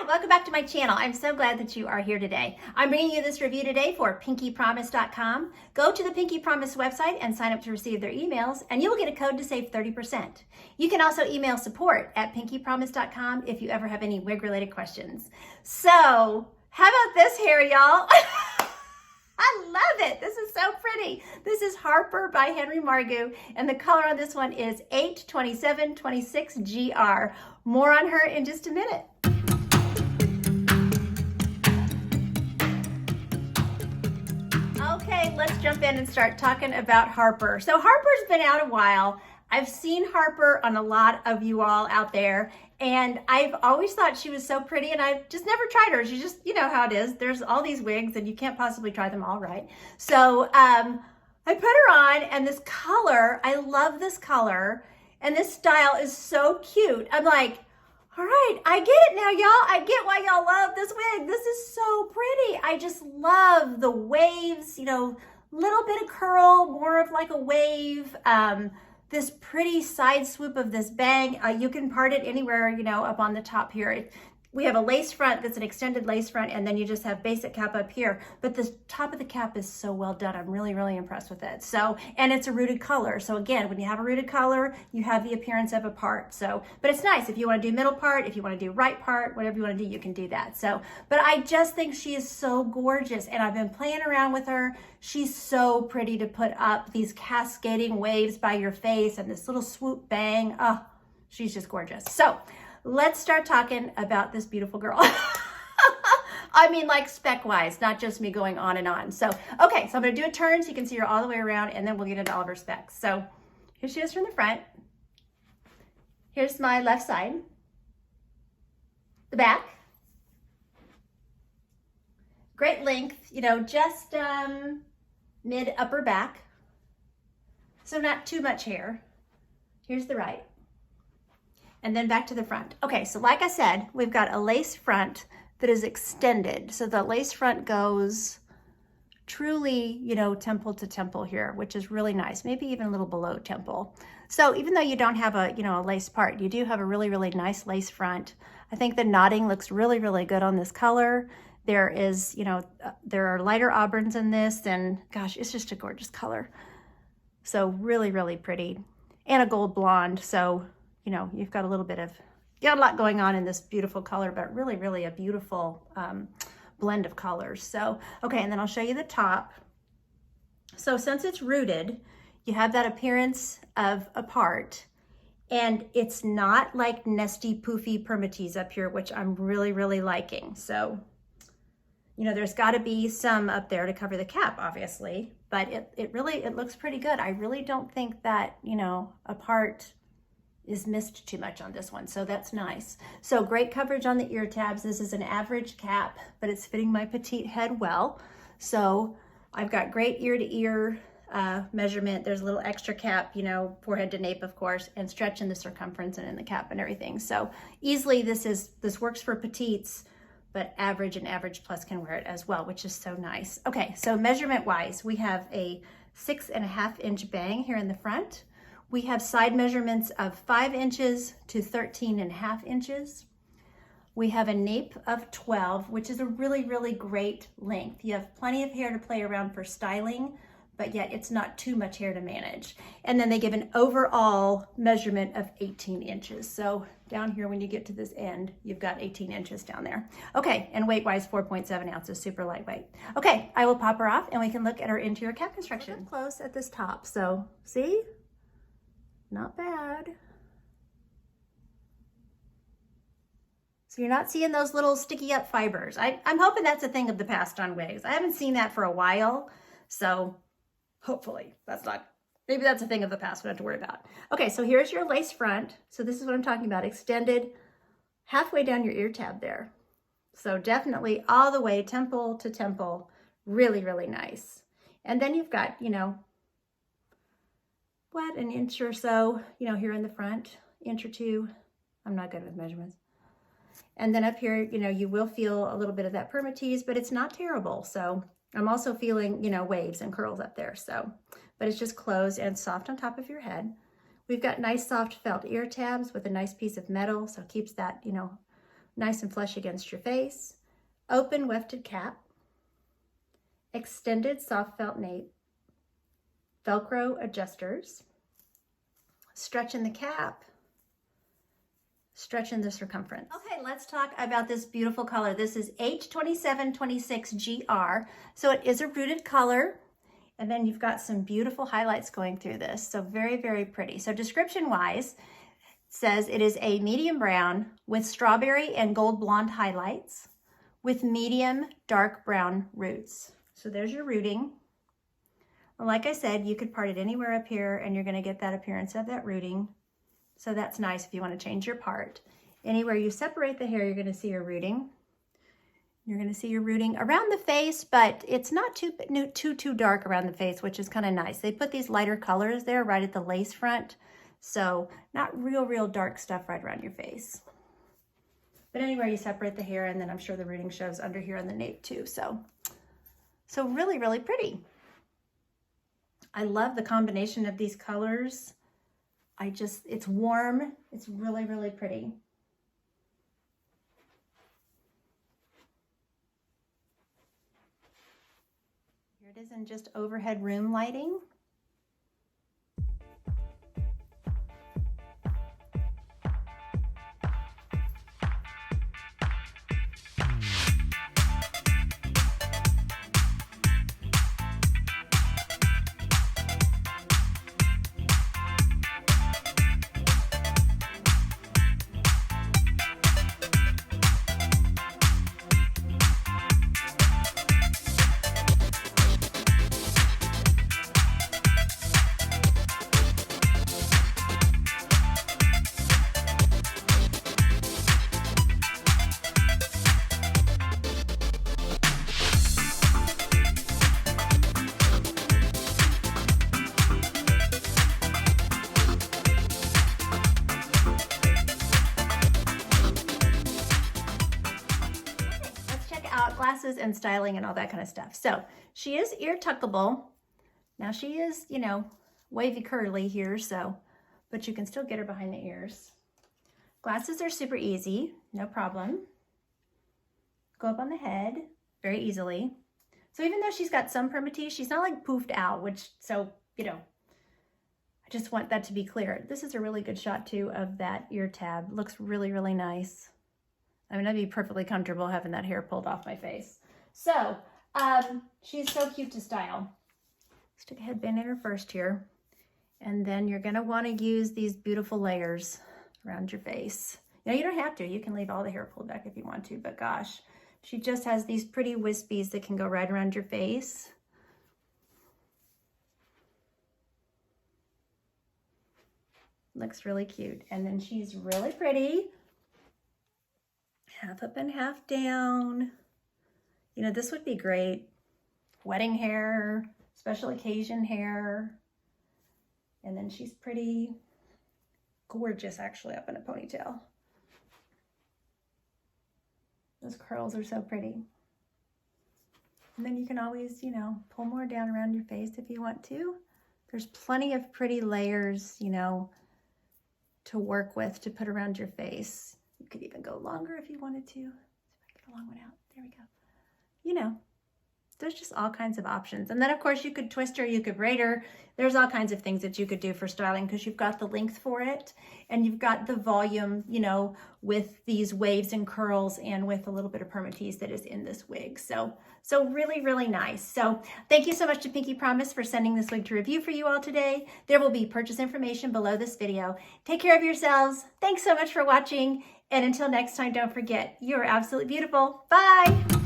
welcome back to my channel. I'm so glad that you are here today. I'm bringing you this review today for PinkeePromise.com. Go to the Pinkee Promise website and sign up to receive their emails, and you will get a code to save 30%. You can also email support at PinkeePromise.com if you ever have any wig-related questions. So, how about this hair, y'all? I love it. This is so pretty. This is Harper by Henry Margu, and the color on this one is 82726GR. More on her in just a minute. Okay, let's jump in and start talking about Harper. So Harper's been out a while. I've seen Harper on a lot of you all out there, and I've always thought she was so pretty, and I've just never tried her. She just, you know how it is. There's all these wigs, and you can't possibly try them all, right? So I put her on, and this color, I love this color, and this style is so cute. I'm like, all right, I get it now, y'all. I get why y'all love this wig. This is so pretty. I just love the waves, you know, little bit of curl, more of like a wave. This pretty side swoop of this bang. You can part it anywhere, you know, up on the top here. We have a lace front that's an extended lace front, and then you just have basic cap up here. But the top of the cap is so well done. I'm really, really impressed with it. So, and it's a rooted color. So again, when you have a rooted color, you have the appearance of a part. So, but it's nice if you want to do middle part, if you want to do right part, whatever you want to do, you can do that. So, but I just think she is so gorgeous, and I've been playing around with her. She's so pretty to put up, these cascading waves by your face and this little swoop bang. Oh, she's just gorgeous. So, let's start talking about this beautiful girl. I mean, like spec-wise, not just me going on and on. So, okay, so I'm gonna do a turn so you can see her all the way around, and then we'll get into all of her specs. So, here she is from the front. Here's my left side. The back. Great length, you know, just mid-upper back. So not too much hair. Here's the right. And then back to the front. Okay, so like I said, we've got a lace front that is extended. So the lace front goes truly, you know, temple to temple here, which is really nice. Maybe even a little below temple. So even though you don't have a, you know, a lace part, you do have a really, really nice lace front. I think the knotting looks really, really good on this color. There is, you know, there are lighter auburns in this, and gosh, it's just a gorgeous color. So really, really pretty. And a gold blonde, so you know, you've got a little bit of, you got a lot going on in this beautiful color, but really, really a beautiful blend of colors. So, okay, and then I'll show you the top. So since it's rooted, you have that appearance of a part, and it's not like nesty, poofy permatease up here, which I'm really, really liking. So, you know, there's gotta be some up there to cover the cap, obviously, but it really looks pretty good. I really don't think that, you know, a part is missed too much on this one, so that's nice. So great coverage on the ear tabs. This is an average cap, but it's fitting my petite head well. So I've got great ear to ear measurement. There's a little extra cap, you know, forehead to nape, of course, and stretch in the circumference and in the cap and everything. So easily this works for petites, but average and average plus can wear it as well, which is so nice. Okay, so measurement wise, we have a 6.5 inch bang here in the front. We have side measurements of 5 inches to 13.5 inches. We have a nape of 12, which is a really, really great length. You have plenty of hair to play around for styling, but yet it's not too much hair to manage. And then they give an overall measurement of 18 inches. So down here, when you get to this end, you've got 18 inches down there. Okay, and weight-wise, 4.7 ounces, super lightweight. Okay, I will pop her off, and we can look at her interior cap construction. Look up close at this top. So, see? Not bad. So you're not seeing those little sticky up fibers. I'm hoping that's a thing of the past on wigs. I haven't seen that for a while, so hopefully that's not, maybe that's a thing of the past we don't have to worry about. Okay, so here's your lace front. So this is what I'm talking about, extended halfway down your ear tab there. So definitely all the way temple to temple, really, really nice. And then you've got, you know, what, an inch or so, you know, here in the front, inch or two. I'm not good with measurements. And then up here, you know, you will feel a little bit of that permatease, but it's not terrible. So I'm also feeling, you know, waves and curls up there. So, but it's just closed and soft on top of your head. We've got nice soft felt ear tabs with a nice piece of metal. So it keeps that, you know, nice and flush against your face. Open wefted cap, extended soft felt nape, Velcro adjusters, stretch in the cap, stretch in the circumference. Okay, let's talk about this beautiful color. This is H2726GR. So it is a rooted color. And then you've got some beautiful highlights going through this. So very, very pretty. So description-wise, it says it is a medium brown with strawberry and gold blonde highlights with medium dark brown roots. So there's your rooting. Well, like I said, you could part it anywhere up here and you're gonna get that appearance of that rooting. So that's nice if you want to change your part. Anywhere you separate the hair, you're going to see your rooting. You're going to see your rooting around the face, but it's not too dark around the face, which is kind of nice. They put these lighter colors there right at the lace front. So not real dark stuff right around your face. But anywhere you separate the hair, and then I'm sure the rooting shows under here on the nape too. So really, really pretty. I love the combination of these colors. It's warm. It's really, really pretty. Here it is in just overhead room lighting. Glasses and styling and all that kind of stuff. So she is ear tuckable. Now she is, you know, wavy curly here, but you can still get her behind the ears. Glasses are super easy, no problem. Go up on the head very easily. So even though she's got some permatease, she's not like poofed out, you know, I just want that to be clear. This is a really good shot too of that ear tab. Looks really, really nice. I mean, I'd be perfectly comfortable having that hair pulled off my face. So, she's so cute to style. Stick a headband in her first here. And then you're gonna wanna use these beautiful layers around your face. You know, you don't have to. You can leave all the hair pulled back if you want to, but gosh, she just has these pretty wispies that can go right around your face. Looks really cute. And then she's really pretty. Half up and half down. You know, this would be great. Wedding hair, special occasion hair. And then she's pretty gorgeous actually up in a ponytail. Those curls are so pretty. And then you can always, you know, pull more down around your face if you want to. There's plenty of pretty layers, you know, to work with to put around your face. You could even go longer if you wanted to. See if I can get a long one out. There we go. You know, there's just all kinds of options. And then of course you could twist her, you could braid her. There's all kinds of things that you could do for styling because you've got the length for it and you've got the volume, you know, with these waves and curls and with a little bit of permatease that is in this wig. So really, really nice. So thank you so much to Pinkee Promise for sending this wig to review for you all today. There will be purchase information below this video. Take care of yourselves. Thanks so much for watching. And until next time, don't forget, you're absolutely beautiful. Bye.